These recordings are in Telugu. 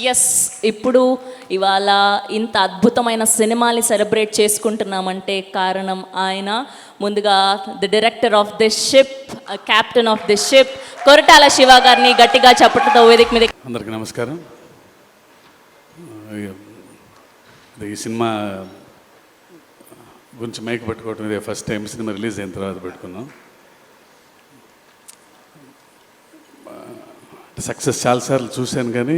ఎస్ ఇప్పుడు ఇవాళ ఇంత అద్భుతమైన సినిమాని సెలబ్రేట్ చేసుకుంటున్నామంటే కారణం ఆయన. ముందుగా the director of this ship, captain of this ship, Koratala Shiva గారిని గట్టిగా చప్పట్లతో వేదిక మీద. అందరికీ నమస్కారం. ఈ సినిమా గురించి మైక్ పెట్టుకోవటం ఇదే ఫస్ట్ టైం. సినిమా రిలీజ్ అయిన తర్వాత పెట్టుకున్నాం. సక్సెస్ చాలాసార్లు చూశాను కానీ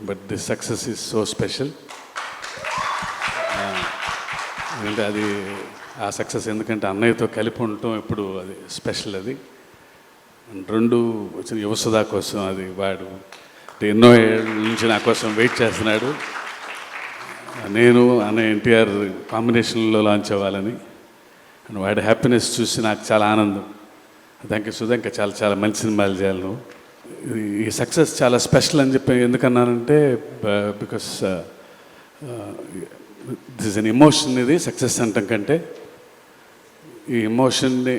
but this success is so special. ఎందుకంటే అది ఆ సక్సెస్ ఎందుకంటే అన్నయ్యతో కలిపి ఉండటం ఎప్పుడు అది స్పెషల్. అది రెండు వచ్చిన యువసుధా కోసం అది వాడు ఎన్నో ఏళ్ళ నుంచి నా కోసం వెయిట్ చేస్తున్నాడు. నేను అన్నయ్య ఎన్టీఆర్ కాంబినేషన్లో లాంచ్ అవ్వాలని అండ్ వాడి హ్యాపీనెస్ చూసి నాకు చాలా ఆనందం. థ్యాంక్ యూ సుధా, ఇంకా చాలా చాలా మంచి సినిమాలు చేయాలి నువ్వు. ఈ సక్సెస్ చాలా స్పెషల్ అని చెప్పి ఎందుకన్నానంటే because this is an emotion. ఇది సక్సెస్ అంటాం కంటే ఈ ఎమోషన్ని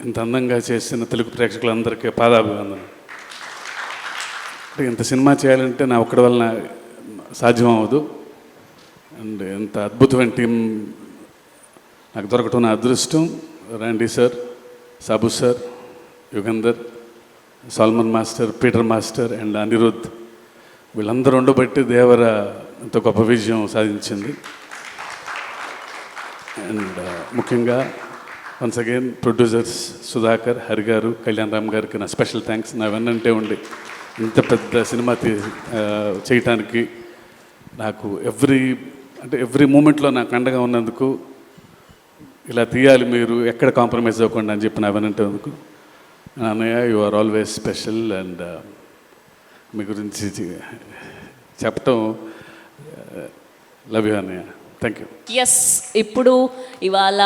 ఇంత అందంగా చేసిన తెలుగు ప్రేక్షకులందరికీ పాదాభివందనం. ఇంత సినిమా చేయాలంటే నా ఒక్కడి వలన సాధ్యం అవ్వదు. అండ్ ఎంత అద్భుతమైన టీం నాకు దొరకటం నా అదృష్టం. Randy sir, Sabu sir, Yugandhar, Solomon master, Peter master and Anirudh, వీళ్ళందరూ ఉండబట్టి దేవర ఎంతో గొప్ప విజయం సాధించింది. అండ్ ముఖ్యంగా once again producers Sudhakar, Hari garu, Kalyan Ram గారికి నా స్పెషల్ థ్యాంక్స్. నా వెన్నంటే ఉండి ఇంత పెద్ద సినిమా చేయటానికి నాకు ఎవ్రీ మూమెంట్లో నాకు అండగా ఉన్నందుకు, ఇలా తీయాలి మీరు ఎక్కడ కాంప్రమైజ్ అవ్వకుండా అని చెప్పి నా వెన్నంటే అందుకు అన్నయ్య, you are always special. And మీ గురించి చెప్పటం లవ్ యూ అన్నయ్య. Thank you. ఎస్ ఇప్పుడు ఇవాళ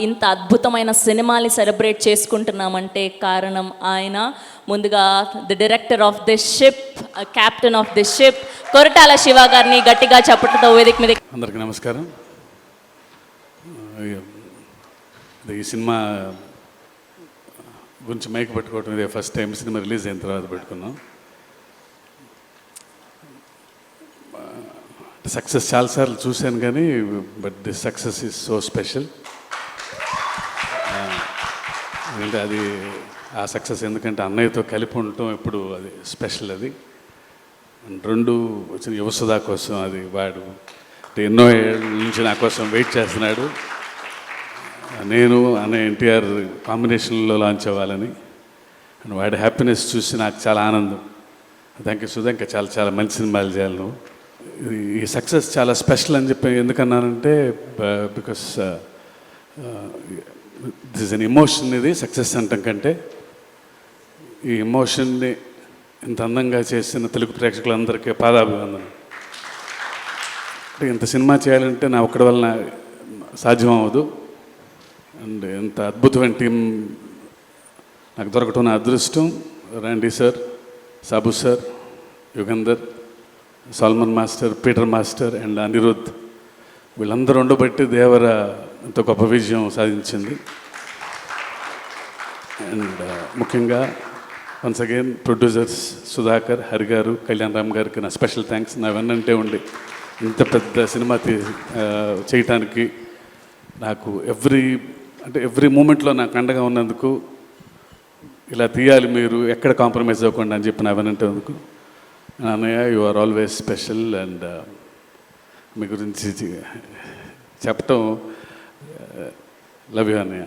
ఇంత అద్భుతమైన సినిమాని సెలబ్రేట్ చేసుకుంటున్నామంటే కారణం ఆయన. ముందుగా the director of this ship, captain of this ship, Koratala Shiva గారిని గట్టిగా చప్పట్లతో వేదిక మీద. అందరికీ నమస్కారం. ఈ సినిమా గురించి మైక్ పెట్టుకోవటం ఇదే ఫస్ట్ టైం. సినిమా రిలీజ్ అయిన తర్వాత పెట్టుకున్నాం. సక్సెస్ చాలాసార్లు చూశాను కానీ but this success is so special. ఎందుకంటే అది ఆ సక్సెస్ ఎందుకంటే అన్నయ్యతో కలిపి ఉండటం ఎప్పుడు అది స్పెషల్. అది రెండు వచ్చిన యువసుధా కోసం అది వాడు ఎన్నో ఏళ్ళ నుంచి నా కోసం వెయిట్ చేస్తున్నాడు. నేను అన్నయ్య ఎన్టీఆర్ కాంబినేషన్లో లాంచ్ అవ్వాలని అండ్ వాడి హ్యాపీనెస్ చూసి నాకు చాలా ఆనందం. థ్యాంక్ యూ సుధా, ఇంకా చాలా చాలా మంచి సినిమాలు చేయాలి నువ్వు. ఈ సక్సెస్ చాలా స్పెషల్ అని చెప్పి ఎందుకన్నానంటే because this is an emotion. ఇది సక్సెస్ అంటాం కంటే ఈ ఎమోషన్ని ఇంత అందంగా చేసిన తెలుగు ప్రేక్షకులందరికీ పాదాభివందనం. ఇంత సినిమా చేయాలంటే నా ఒక్కడి వలన సాధ్యం అవ్వదు. అండ్ ఎంత అద్భుతమైన టీం నాకు దొరకటం నా అదృష్టం. Randy sir, Sabu sir, Yugandhar, Solomon master, Peter master and Anirudh, వీళ్ళందరూ ఉండబట్టి దేవర ఎంతో గొప్ప విజయం సాధించింది. అండ్ ముఖ్యంగా once again producers Sudhakar, Hari garu, Kalyan Ram గారికి నా స్పెషల్ థ్యాంక్స్. నా వెన్నంటే ఉండి ఇంత పెద్ద సినిమా చేయటానికి నాకు ఎవ్రీ మూమెంట్లో నాకు అండగా ఉన్నందుకు, ఇలా తీయాలి మీరు ఎక్కడ కాంప్రమైజ్ అవ్వకుండా అని చెప్పి నా వెనంటే అందుకు అన్నయ్య, you are always special. And మీ గురించి చెప్పటం లవ్ యూ అన్నయ్య.